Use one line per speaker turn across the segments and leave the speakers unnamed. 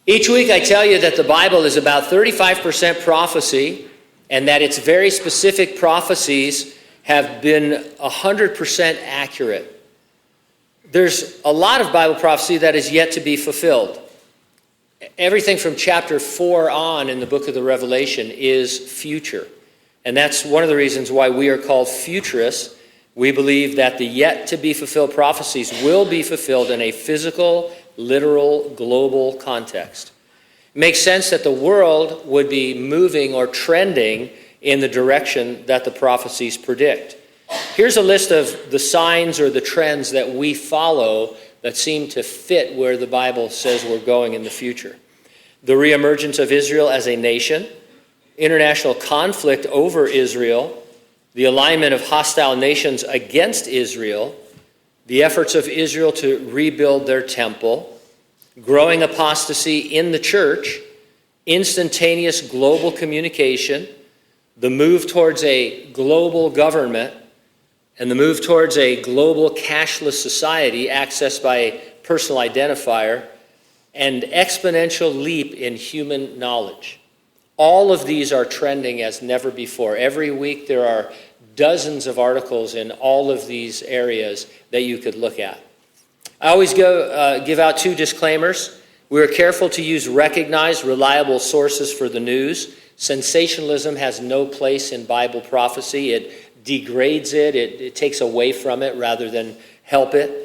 Each week I tell you that the Bible is about 35% prophecy, and that its very specific prophecies have been 100% accurate. There's a lot of Bible prophecy that is yet to be fulfilled. Everything from chapter 4 on in the book of the Revelation is future. And that's one of the reasons why we are called futurists. We believe that the yet-to-be-fulfilled prophecies will be fulfilled in a physical, literal, global context. It makes sense that the world would be moving or trending in the direction that the prophecies predict. Here's a list of the signs or the trends that we follow that seem to fit where the Bible says we're going in the future. The reemergence of Israel as a nation, international conflict over Israel, the alignment of hostile nations against Israel, the efforts of Israel to rebuild their temple, growing apostasy in the church, instantaneous global communication, the move towards a global government, and the move towards a global cashless society accessed by a personal identifier, and exponential leap in human knowledge. All of these are trending as never before. Every week there are dozens of articles in all of these areas that you could look at. I always give out two disclaimers. We are careful to use recognized, reliable sources for the news. Sensationalism has no place in Bible prophecy. It degrades it. It takes away from it rather than help it.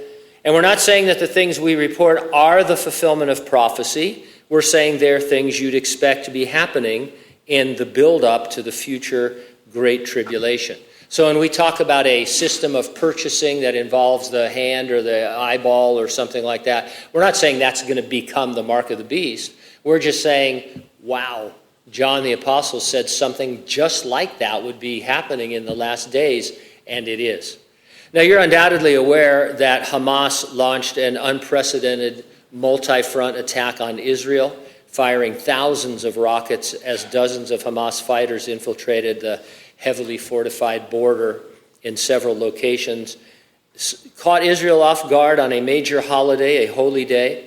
And we're not saying that the things we report are the fulfillment of prophecy. We're saying they're things you'd expect to be happening in the build-up to the future Great Tribulation. So when we talk about a system of purchasing that involves the hand or the eyeball or something like that, we're not saying that's going to become the mark of the beast. We're just saying, wow, John the Apostle said something just like that would be happening in the last days, and it is. Now, you're undoubtedly aware that Hamas launched an unprecedented multi-front attack on Israel, firing thousands of rockets as dozens of Hamas fighters infiltrated the heavily fortified border in several locations, caught Israel off guard on a major holiday, a holy day.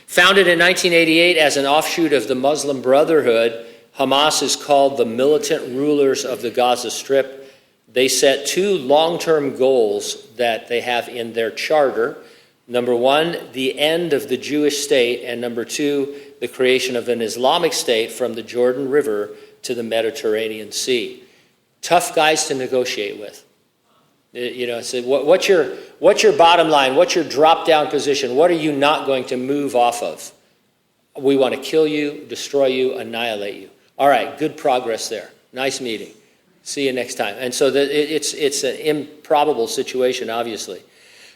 Founded in 1988 as an offshoot of the Muslim Brotherhood, Hamas is called the militant rulers of the Gaza Strip. They set two long-term goals that they have in their charter. Number one, the end of the Jewish state, and number two, the creation of an Islamic state from the Jordan River to the Mediterranean Sea. Tough guys to negotiate with. You know, so what's your bottom line? What's your drop-down position? What are you not going to move off of? We want to kill you, destroy you, annihilate you. All right, good progress there. Nice meeting. See you next time. And so it's an improbable situation, obviously.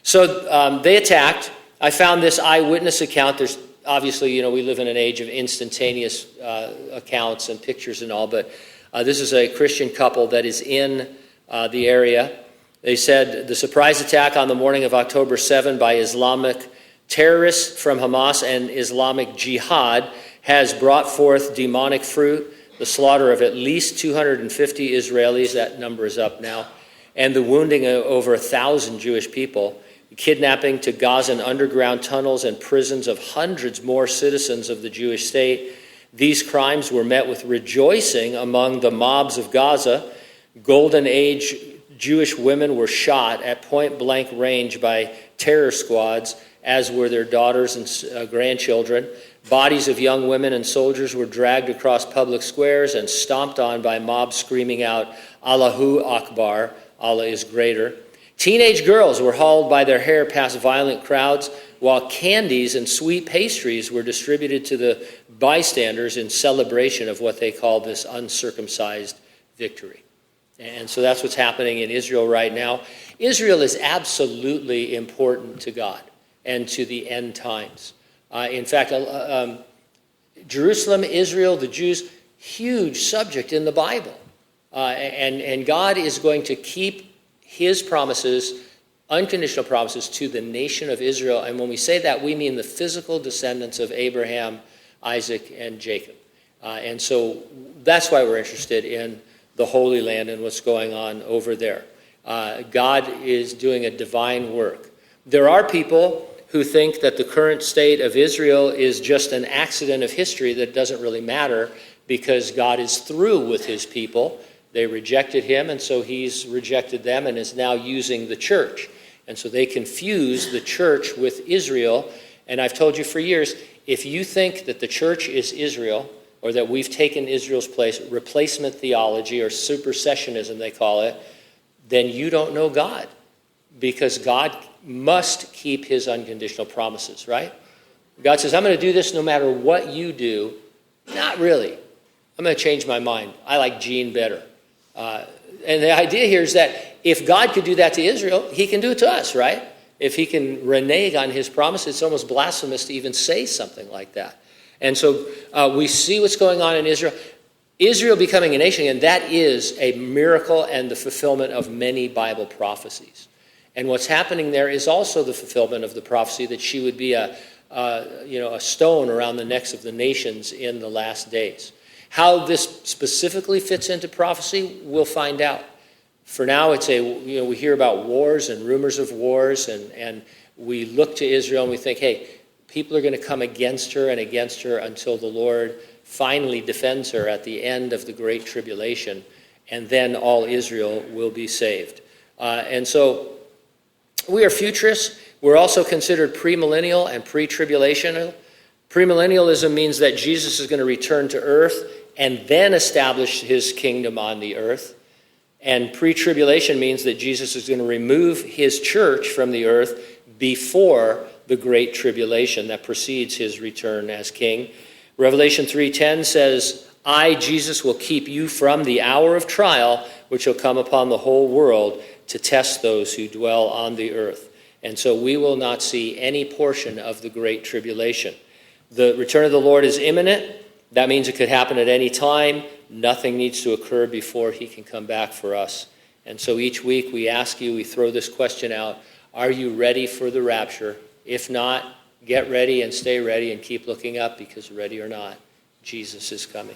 So they attacked. I found this eyewitness account. There's obviously, you know, we live in an age of instantaneous accounts and pictures and all, but this is a Christian couple that is in the area. They said the surprise attack on the morning of October 7 by Islamic terrorists from Hamas and Islamic Jihad has brought forth demonic fruit, the slaughter of at least 250 Israelis, that number is up now, and the wounding of over 1,000 Jewish people, kidnapping to Gazan underground tunnels and prisons of hundreds more citizens of the Jewish state. These crimes were met with rejoicing among the mobs of Gaza. Golden Age Jewish women were shot at point-blank range by terror squads, as were their daughters and grandchildren. Bodies of young women and soldiers were dragged across public squares and stomped on by mobs screaming out, Allahu Akbar, Allah is greater. Teenage girls were hauled by their hair past violent crowds, while candies and sweet pastries were distributed to the bystanders in celebration of what they call this uncircumcised victory. And so that's what's happening in Israel right now. Israel is absolutely important to God and to the end times. In fact, Jerusalem, Israel, the Jews, huge subject in the Bible. And God is going to keep his promises, unconditional promises, to the nation of Israel. And when we say that, we mean the physical descendants of Abraham, Isaac, and Jacob. And so that's why we're interested in the Holy Land and what's going on over there. God is doing a divine work. There are people who think that the current state of Israel is just an accident of history that doesn't really matter because God is through with his people. They rejected him, and so he's rejected them and is now using the church. And so they confuse the church with Israel. And I've told you for years, if you think that the church is Israel, or that we've taken Israel's place, replacement theology or supersessionism they call it, then you don't know God. Because God must keep his unconditional promises, right? God says, I'm going to do this no matter what you do. Not really. I'm going to change my mind. I like Gene better. And the idea here is that if God could do that to Israel, he can do it to us, right? If he can renege on his promise, it's almost blasphemous to even say something like that. And so we see what's going on in Israel. Israel becoming a nation, and that is a miracle and the fulfillment of many Bible prophecies. And what's happening there is also the fulfillment of the prophecy that she would be a stone around the necks of the nations in the last days. How this specifically fits into prophecy, we'll find out. For now, we hear about wars and rumors of wars, and we look to Israel and we think, hey, people are going to come against her until the Lord finally defends her at the end of the Great Tribulation, and then all Israel will be saved. And so we are futurists. We're also considered premillennial and pre-tribulational. Premillennialism means that Jesus is going to return to earth and then establish his kingdom on the earth. And pre-tribulation means that Jesus is going to remove his church from the earth before the great tribulation that precedes his return as king. Revelation 3:10 says, I, Jesus, will keep you from the hour of trial, which will come upon the whole world to test those who dwell on the earth. And so we will not see any portion of the great tribulation. The return of the Lord is imminent. That means it could happen at any time. Nothing needs to occur before he can come back for us. And so each week we ask you, we throw this question out, are you ready for the rapture? If not, get ready and stay ready and keep looking up, because ready or not, Jesus is coming.